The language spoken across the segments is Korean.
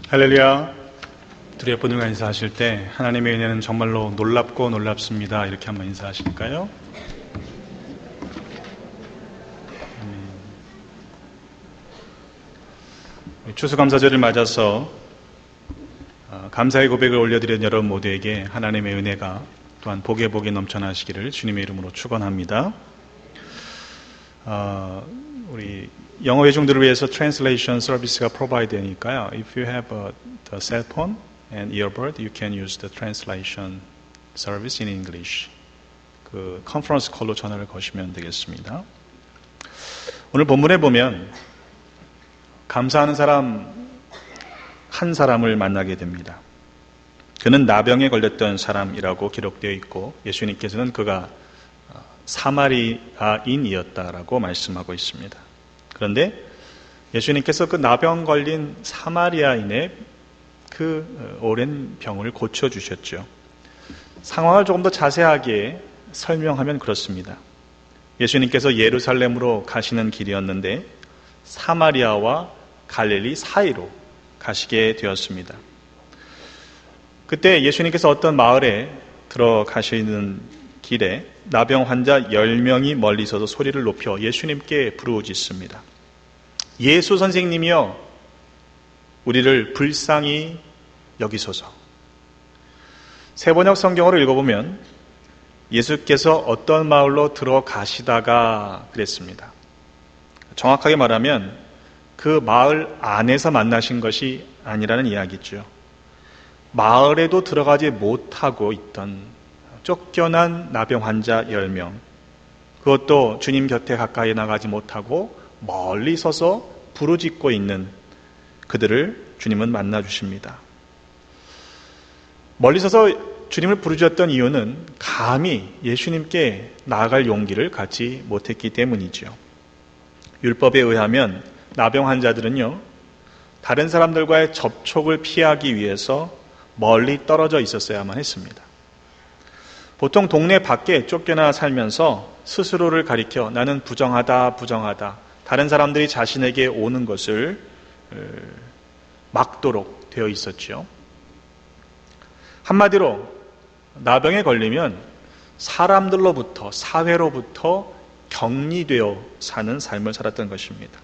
할렐루야. 우리 분들과 인사하실 때 하나님의 은혜는 정말로 놀랍고 놀랍습니다. 이렇게 한번 인사하실까요? 추수감사절을 맞아서 감사의 고백을 올려드린 여러분 모두에게 하나님의 은혜가 또한 복에 넘쳐나시기를 주님의 이름으로 축원합니다. 우리 영어 회중들을 위해서 트랜슬레이션 서비스가 프로바이드 되니까요. If you have the cell phone and earbud, you can use the translation service in English. 그 컨퍼런스 콜로 전화를 거시면 되겠습니다. 오늘 본문에 보면 감사하는 사람 한 사람을 만나게 됩니다. 그는 나병에 걸렸던 사람이라고 기록되어 있고 예수님께서는 그가 사마리아인이었다라고 말씀하고 있습니다. 그런데 예수님께서 그 나병 걸린 사마리아인의 그 오랜 병을 고쳐주셨죠. 상황을 조금 더 자세하게 설명하면 그렇습니다. 예수님께서 예루살렘으로 가시는 길이었는데 사마리아와 갈릴리 사이로 가시게 되었습니다. 그때 예수님께서 어떤 마을에 들어가시는 길에 나병 환자 10명이 멀리서도 소리를 높여 예수님께 부르짖습니다. 예수 선생님이여, 우리를 불쌍히 여기소서. 세번역 성경으로 읽어보면 예수께서 어떤 마을로 들어가시다가 그랬습니다. 정확하게 말하면 그 마을 안에서 만나신 것이 아니라는 이야기죠. 마을에도 들어가지 못하고 있던 쫓겨난 나병 환자 10명, 그것도 주님 곁에 가까이 나가지 못하고 멀리 서서 부르짖고 있는 그들을 주님은 만나 주십니다. 멀리 서서 주님을 부르짖었던 이유는 감히 예수님께 나아갈 용기를 갖지 못했기 때문이죠. 율법에 의하면 나병 환자들은요, 다른 사람들과의 접촉을 피하기 위해서 멀리 떨어져 있었어야만 했습니다. 보통 동네 밖에 쫓겨나 살면서 스스로를 가리켜 나는 부정하다, 다른 사람들이 자신에게 오는 것을 막도록 되어 있었죠. 한마디로 나병에 걸리면 사람들로부터, 사회로부터 격리되어 사는 삶을 살았던 것입니다.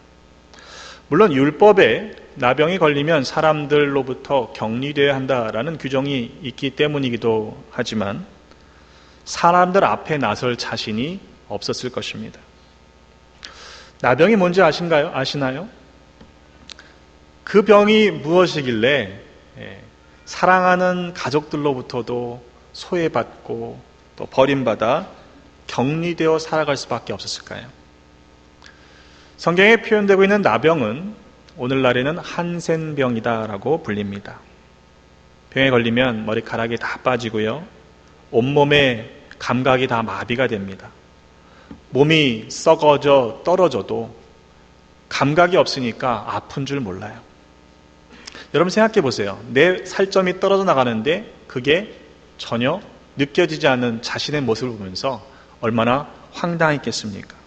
물론 율법에 나병이 걸리면 사람들로부터 격리되어야 한다라는 규정이 있기 때문이기도 하지만 사람들 앞에 나설 자신이 없었을 것입니다. 나병이 뭔지 아시나요? 그 병이 무엇이길래 사랑하는 가족들로부터도 소외받고 또 버림받아 격리되어 살아갈 수밖에 없었을까요? 성경에 표현되고 있는 나병은 오늘날에는 한센병이다라고 불립니다. 병에 걸리면 머리카락이 다 빠지고요, 온몸에 감각이 다 마비가 됩니다. 몸이 썩어져 떨어져도 감각이 없으니까 아픈 줄 몰라요. 여러분 생각해 보세요. 내 살점이 떨어져 나가는데 그게 전혀 느껴지지 않는 자신의 모습을 보면서 얼마나 황당했겠습니까?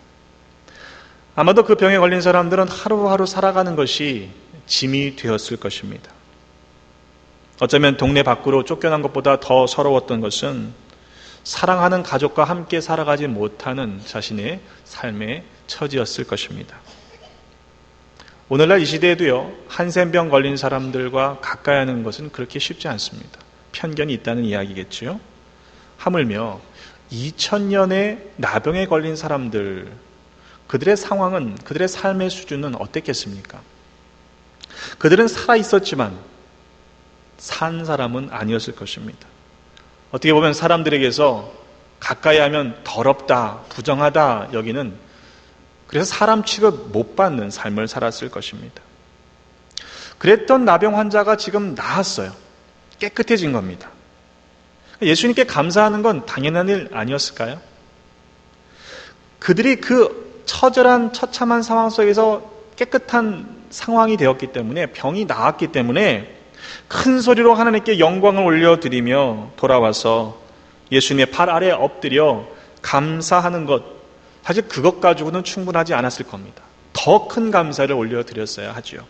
아마도 그 병에 걸린 사람들은 하루하루 살아가는 것이 짐이 되었을 것입니다. 어쩌면 동네 밖으로 쫓겨난 것보다 더 서러웠던 것은 사랑하는 가족과 함께 살아가지 못하는 자신의 삶의 처지였을 것입니다. 오늘날 이 시대에도요, 한센병 걸린 사람들과 가까이 하는 것은 그렇게 쉽지 않습니다. 편견이 있다는 이야기겠죠. 하물며 2000년의 나병에 걸린 사람들, 그들의 상황은, 그들의 삶의 수준은 어땠겠습니까? 그들은 살아있었지만 산 사람은 아니었을 것입니다. 어떻게 보면 사람들에게서 가까이 하면 더럽다, 부정하다 여기는, 그래서 사람 취급 못 받는 삶을 살았을 것입니다. 그랬던 나병 환자가 지금 나았어요. 깨끗해진 겁니다. 예수님께 감사하는 건 당연한 일 아니었을까요? 그들이 그 처절한 처참한 상황 속에서 깨끗한 상황이 되었기 때문에, 병이 나았기 때문에 큰 소리로 하나님께 영광을 올려드리며 돌아와서 예수님의 발 아래에 엎드려 감사하는 것, 사실 그것 가지고는 충분하지 않았을 겁니다. 더 큰 감사를 올려드렸어야 하죠.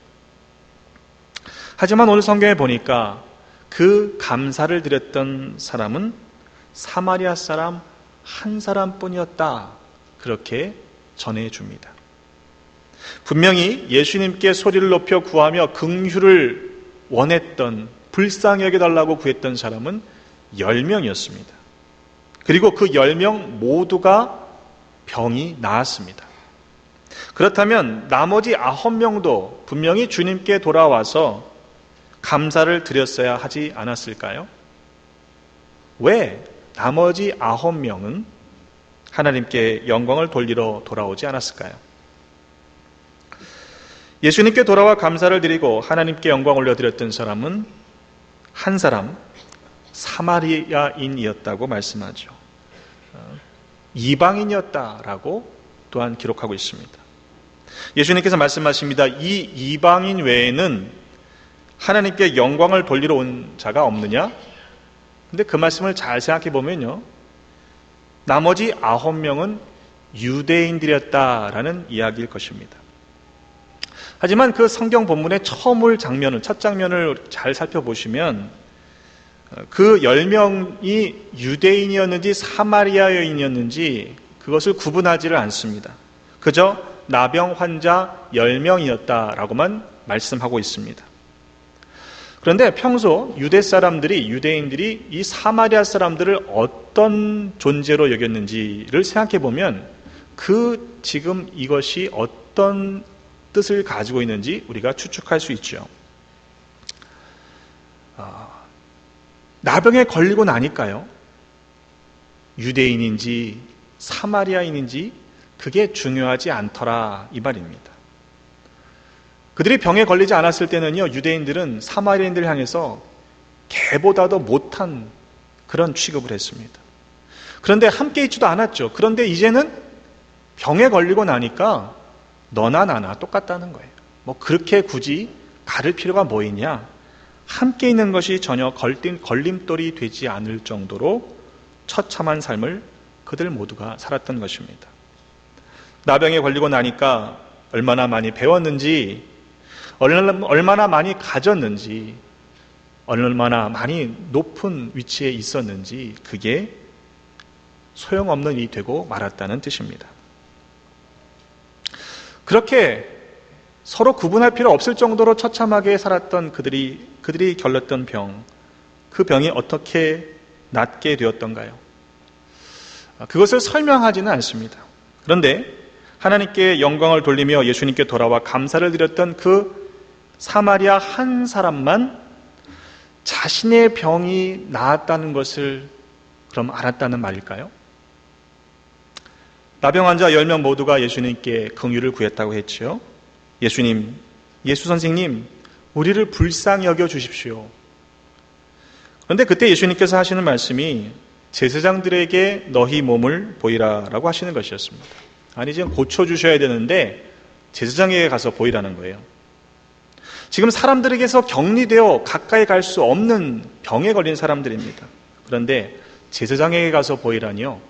하지만 오늘 성경에 보니까 그 감사를 드렸던 사람은 사마리아 사람 한 사람뿐이었다. 그렇게 전해줍니다. 분명히 예수님께 소리를 높여 구하며 긍휼을 원했던, 불쌍히 여겨달라고 구했던 사람은 10명이었습니다. 그리고 그 10명 모두가 병이 나았습니다. 그렇다면 나머지 9명도 분명히 주님께 돌아와서 감사를 드렸어야 하지 않았을까요? 왜 나머지 9명은 하나님께 영광을 돌리러 돌아오지 않았을까요? 예수님께 돌아와 감사를 드리고 하나님께 영광 올려드렸던 사람은 한 사람, 사마리아인이었다고 말씀하죠. 이방인이었다라고 또한 기록하고 있습니다. 예수님께서 말씀하십니다. 이 이방인 외에는 하나님께 영광을 돌리러 온 자가 없느냐? 근데 그 말씀을 잘 생각해 보면요, 나머지 9명은 유대인들이었다라는 이야기일 것입니다. 하지만 그 성경 본문의 첫 장면을 잘 살펴보시면 그 10명이 유대인이었는지 사마리아인이었는지 그것을 구분하지를 않습니다. 그저 나병 환자 10명이었다라고만 말씀하고 있습니다. 그런데 평소 유대인들이 이 사마리아 사람들을 어떤 존재로 여겼는지를 생각해 보면 지금 이것이 어떤 뜻을 가지고 있는지 우리가 추측할 수 있죠. 나병에 걸리고 나니까요, 유대인인지 사마리아인인지 그게 중요하지 않더라 이 말입니다. 그들이 병에 걸리지 않았을 때는요, 유대인들은 사마리아인들을 향해서 개보다도 못한 그런 취급을 했습니다. 그런데 함께 있지도 않았죠. 그런데 이제는 병에 걸리고 나니까 너나 나나 똑같다는 거예요. 그렇게 굳이 가릴 필요가 뭐 있냐? 함께 있는 것이 전혀 걸림돌이 되지 않을 정도로 처참한 삶을 그들 모두가 살았던 것입니다. 나병에 걸리고 나니까 얼마나 많이 배웠는지, 얼마나 많이 가졌는지, 얼마나 많이 높은 위치에 있었는지 그게 소용없는 일이 되고 말았다는 뜻입니다. 그렇게 서로 구분할 필요 없을 정도로 처참하게 살았던 그들이 결렸던 병, 그 병이 어떻게 낫게 되었던가요? 그것을 설명하지는 않습니다. 그런데 하나님께 영광을 돌리며 예수님께 돌아와 감사를 드렸던 그 사마리아 한 사람만 자신의 병이 나았다는 것을 그럼 알았다는 말일까요? 나병 환자 10명 모두가 예수님께 긍휼을 구했다고 했지요. 예수 선생님, 우리를 불쌍히 여겨 주십시오. 그런데 그때 예수님께서 하시는 말씀이 제사장들에게 너희 몸을 보이라라고 하시는 것이었습니다. 아니, 지금 고쳐주셔야 되는데 제사장에게 가서 보이라는 거예요. 지금 사람들에게서 격리되어 가까이 갈 수 없는 병에 걸린 사람들입니다. 그런데 제사장에게 가서 보이라니요.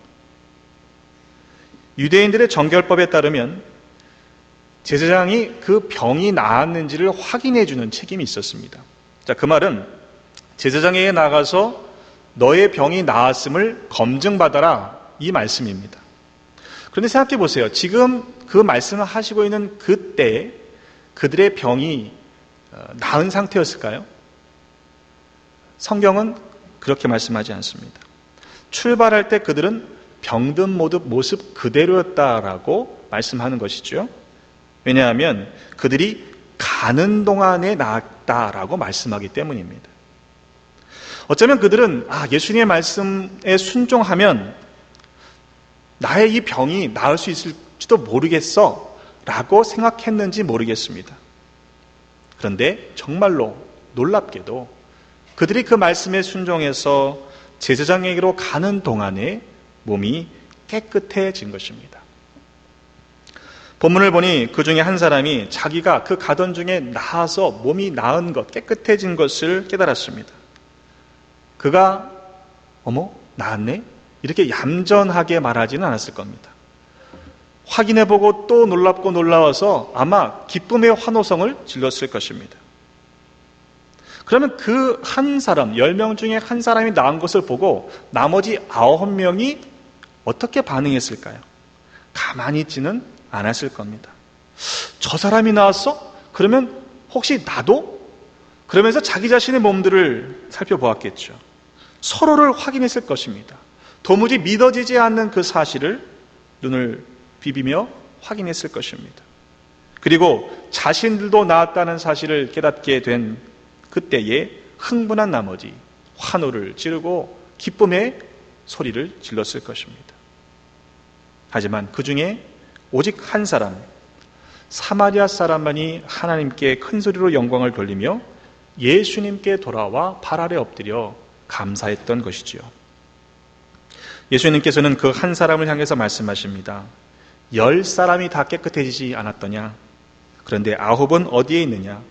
유대인들의 정결법에 따르면 제사장이 그 병이 나았는지를 확인해 주는 책임이 있었습니다. 자, 그 말은 제사장에게 나가서 너의 병이 나았음을 검증받아라, 이 말씀입니다. 그런데 생각해 보세요. 지금 그 말씀을 하시고 있는 그때 그들의 병이 나은 상태였을까요? 성경은 그렇게 말씀하지 않습니다. 출발할 때 그들은 병든 모습 그대로였다라고 말씀하는 것이죠. 왜냐하면 그들이 가는 동안에 나았다라고 말씀하기 때문입니다. 어쩌면 그들은 예수님의 말씀에 순종하면 나의 이 병이 나을 수 있을지도 모르겠어 라고 생각했는지 모르겠습니다. 그런데 정말로 놀랍게도 그들이 그 말씀에 순종해서 제사장에게로 가는 동안에 몸이 깨끗해진 것입니다. 본문을 보니 그 중에 한 사람이 자기가 그 가던 중에 나아서 몸이 나은 것, 깨끗해진 것을 깨달았습니다. 그가 나았네? 이렇게 얌전하게 말하지는 않았을 겁니다. 확인해보고 또 놀랍고 놀라워서 아마 기쁨의 환호성을 질렀을 것입니다. 그러면 그 한 사람, 10명 중에 한 사람이 나은 것을 보고 나머지 9명이 어떻게 반응했을까요? 가만히 있지는 않았을 겁니다. 저 사람이 나왔어? 그러면 혹시 나도? 그러면서 자기 자신의 몸들을 살펴보았겠죠. 서로를 확인했을 것입니다. 도무지 믿어지지 않는 그 사실을 눈을 비비며 확인했을 것입니다. 그리고 자신들도 나았다는 사실을 깨닫게 된 그때에 흥분한 나머지 환호를 지르고 기쁨의 소리를 질렀을 것입니다. 하지만 그 중에 오직 한 사람, 사마리아 사람만이 하나님께 큰 소리로 영광을 돌리며 예수님께 돌아와 발 아래 엎드려 감사했던 것이지요. 예수님께서는 그 한 사람을 향해서 말씀하십니다. 10사람이 다 깨끗해지지 않았더냐? 그런데 9은 어디에 있느냐?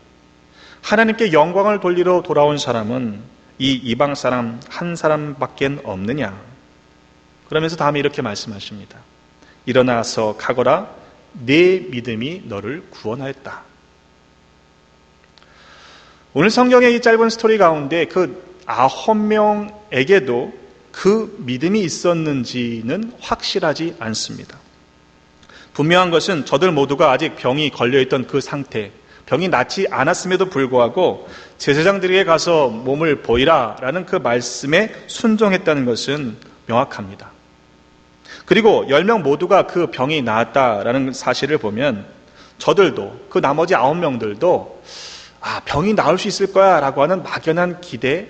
하나님께 영광을 돌리러 돌아온 사람은 이 이방 사람 한 사람밖에 없느냐? 그러면서 다음에 이렇게 말씀하십니다. 일어나서 가거라, 내 믿음이 너를 구원하였다. 오늘 성경의 이 짧은 스토리 가운데 그 9명에게도 그 믿음이 있었는지는 확실하지 않습니다. 분명한 것은 저들 모두가 아직 병이 걸려있던 그 상태, 병이 낫지 않았음에도 불구하고 제사장들에게 가서 몸을 보이라 라는 그 말씀에 순종했다는 것은 명확합니다. 그리고 10명 모두가 그 병이 나았다라는 사실을 보면 저들도, 그 나머지 9명들도 병이 나을 수 있을 거야 라고 하는 막연한 기대,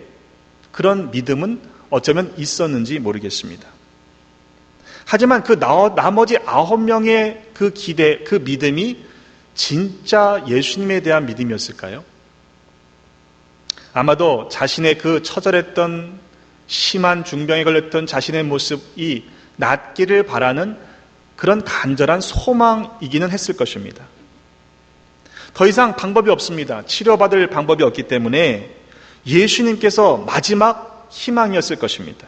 그런 믿음은 어쩌면 있었는지 모르겠습니다. 하지만 그 나머지 9명의 그 기대, 그 믿음이 진짜 예수님에 대한 믿음이었을까요? 아마도 자신의 그 처절했던 심한 중병에 걸렸던 자신의 모습이 낫기를 바라는 그런 간절한 소망이기는 했을 것입니다. 더 이상 방법이 없습니다. 치료받을 방법이 없기 때문에 예수님께서 마지막 희망이었을 것입니다.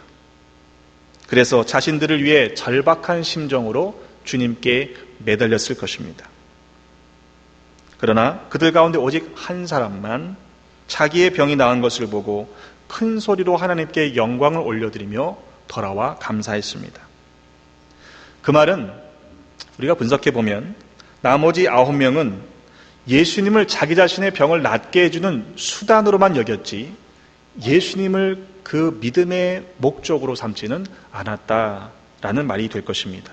그래서 자신들을 위해 절박한 심정으로 주님께 매달렸을 것입니다. 그러나 그들 가운데 오직 한 사람만 자기의 병이 나은 것을 보고 큰 소리로 하나님께 영광을 올려드리며 돌아와 감사했습니다. 그 말은 우리가 분석해보면 나머지 9명은 예수님을 자기 자신의 병을 낫게 해주는 수단으로만 여겼지 예수님을 그 믿음의 목적으로 삼지는 않았다라는 말이 될 것입니다.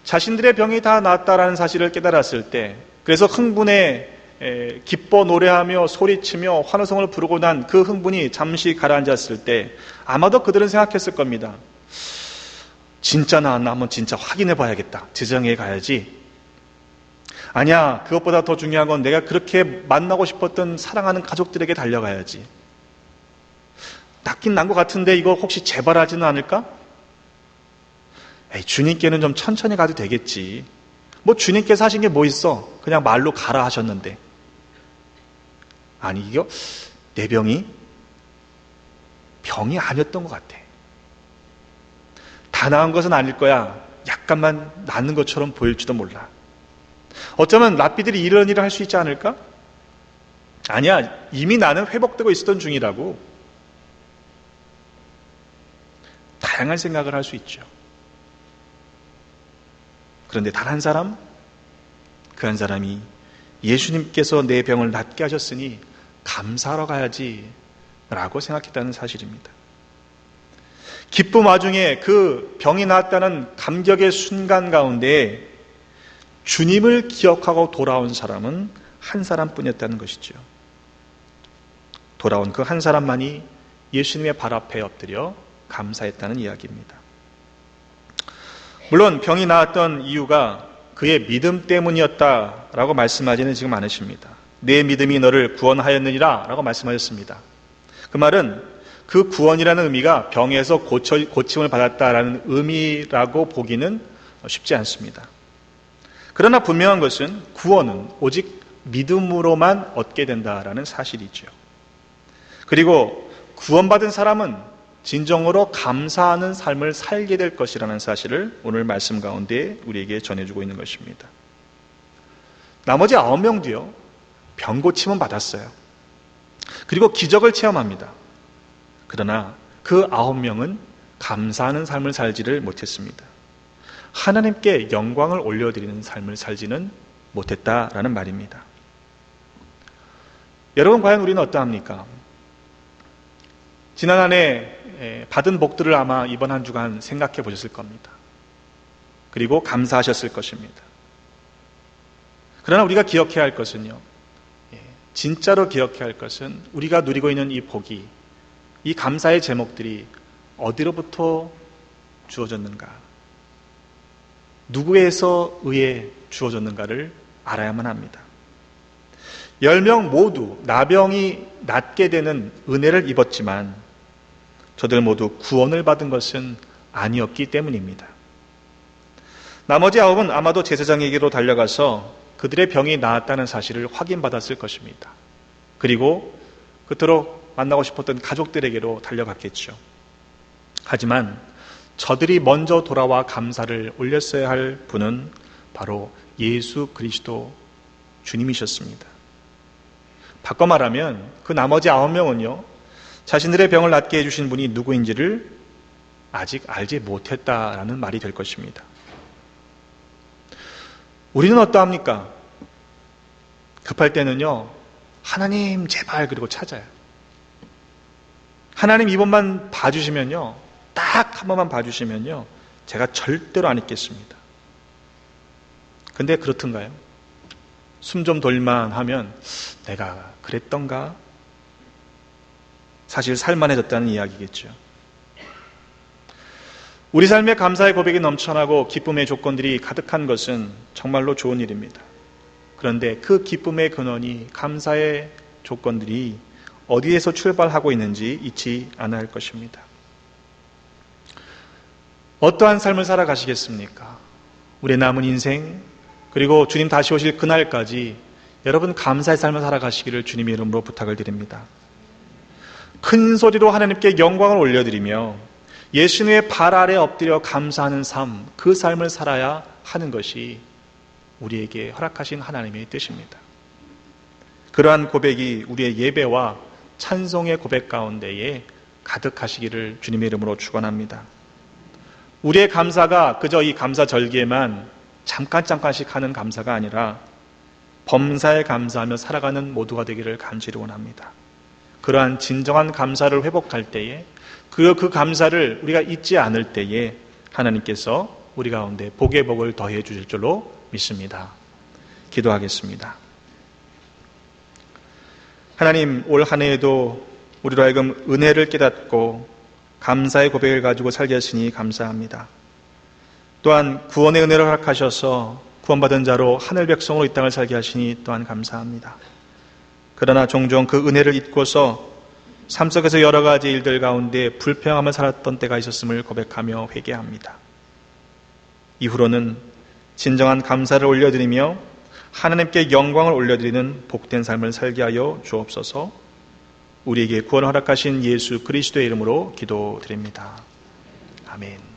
자신들의 병이 다 나았다라는 사실을 깨달았을 때, 그래서 흥분에 기뻐 노래하며 소리치며 환호성을 부르고 난 그 흥분이 잠시 가라앉았을 때 아마도 그들은 생각했을 겁니다. 진짜 나았나 한번 진짜 확인해 봐야겠다. 제사장에 가야지. 아니야, 그것보다 더 중요한 건 내가 그렇게 만나고 싶었던 사랑하는 가족들에게 달려가야지. 낫긴 난 것 같은데 이거 혹시 재발하지는 않을까? 주님께는 좀 천천히 가도 되겠지. 뭐 주님께서 하신 게 뭐 있어? 그냥 말로 가라 하셨는데. 아니, 이거 내 병이 아니었던 것 같아. 다 나은 것은 아닐 거야. 약간만 낫는 것처럼 보일지도 몰라. 어쩌면 랍비들이 이런 일을 할 수 있지 않을까? 아니야, 이미 나는 회복되고 있었던 중이라고. 다양한 생각을 할 수 있죠. 그런데 단 한 사람, 그 한 사람이 예수님께서 내 병을 낫게 하셨으니 감사하러 가야지 라고 생각했다는 사실입니다. 기쁨 와중에 그 병이 나았다는 감격의 순간 가운데 주님을 기억하고 돌아온 사람은 한 사람뿐이었다는 것이죠. 돌아온 그 한 사람만이 예수님의 발 앞에 엎드려 감사했다는 이야기입니다. 물론 병이 나았던 이유가 그의 믿음 때문이었다라고 말씀하지는 지금 않으십니다. 내 믿음이 너를 구원하였느니라 라고 말씀하셨습니다. 그 말은 그 구원이라는 의미가 병에서 고침을 받았다라는 의미라고 보기는 쉽지 않습니다. 그러나 분명한 것은 구원은 오직 믿음으로만 얻게 된다라는 사실이죠. 그리고 구원받은 사람은 진정으로 감사하는 삶을 살게 될 것이라는 사실을 오늘 말씀 가운데 우리에게 전해주고 있는 것입니다. 나머지 9명도요, 병 고침은 받았어요. 그리고 기적을 체험합니다. 그러나 그 9명은 감사하는 삶을 살지를 못했습니다. 하나님께 영광을 올려드리는 삶을 살지는 못했다라는 말입니다. 여러분, 과연 우리는 어떠합니까? 지난 한 해 받은 복들을 아마 이번 한 주간 생각해 보셨을 겁니다. 그리고 감사하셨을 것입니다. 그러나 우리가 기억해야 할 것은요, 진짜로 기억해야 할 것은 우리가 누리고 있는 이 복이, 이 감사의 제목들이 어디로부터 주어졌는가, 누구에서 의해 주어졌는가를 알아야만 합니다. 10명 모두 나병이 낫게 되는 은혜를 입었지만 저들 모두 구원을 받은 것은 아니었기 때문입니다. 나머지 9은 아마도 제사장에게로 달려가서 그들의 병이 나았다는 사실을 확인받았을 것입니다. 그리고 그토록 만나고 싶었던 가족들에게로 달려갔겠죠. 하지만 저들이 먼저 돌아와 감사를 올렸어야 할 분은 바로 예수 그리스도 주님이셨습니다. 바꿔 말하면 그 나머지 9명은요, 자신들의 병을 낫게 해주신 분이 누구인지를 아직 알지 못했다라는 말이 될 것입니다. 우리는 어떠합니까? 급할 때는요, 하나님 제발 그리고 찾아요. 하나님 이번만 봐주시면요, 딱 한 번만 봐주시면요, 제가 절대로 안 잊겠습니다. 근데 그렇던가요? 숨 좀 돌만 하면 내가 그랬던가? 사실 살만해졌다는 이야기겠죠. 우리 삶에 감사의 고백이 넘쳐나고 기쁨의 조건들이 가득한 것은 정말로 좋은 일입니다. 그런데 그 기쁨의 근원이, 감사의 조건들이 어디에서 출발하고 있는지 잊지 않아야 할 것입니다. 어떠한 삶을 살아가시겠습니까? 우리의 남은 인생, 그리고 주님 다시 오실 그날까지 여러분 감사의 삶을 살아가시기를 주님의 이름으로 부탁을 드립니다. 큰 소리로 하나님께 영광을 올려드리며 예수님의 발 아래 엎드려 감사하는 삶, 그 삶을 살아야 하는 것이 우리에게 허락하신 하나님의 뜻입니다. 그러한 고백이 우리의 예배와 찬송의 고백 가운데에 가득하시기를 주님의 이름으로 축원합니다. 우리의 감사가 그저 이 감사 절기에만 잠깐씩 하는 감사가 아니라 범사에 감사하며 살아가는 모두가 되기를 간절히 원합니다. 그러한 진정한 감사를 회복할 때에, 그 감사를 우리가 잊지 않을 때에 하나님께서 우리 가운데 복의 복을 더해 주실 줄로 믿습니다. 기도하겠습니다. 하나님, 올 한 해에도 우리로 하여금 은혜를 깨닫고 감사의 고백을 가지고 살게 하시니 감사합니다. 또한 구원의 은혜를 허락하셔서 구원받은 자로 하늘 백성으로 이 땅을 살게 하시니 또한 감사합니다. 그러나 종종 그 은혜를 잊고서 삶 속에서 여러 가지 일들 가운데 불평함을 살았던 때가 있었음을 고백하며 회개합니다. 이후로는 진정한 감사를 올려드리며 하나님께 영광을 올려드리는 복된 삶을 살게 하여 주옵소서. 우리에게 구원을 허락하신 예수 그리스도의 이름으로 기도드립니다. 아멘.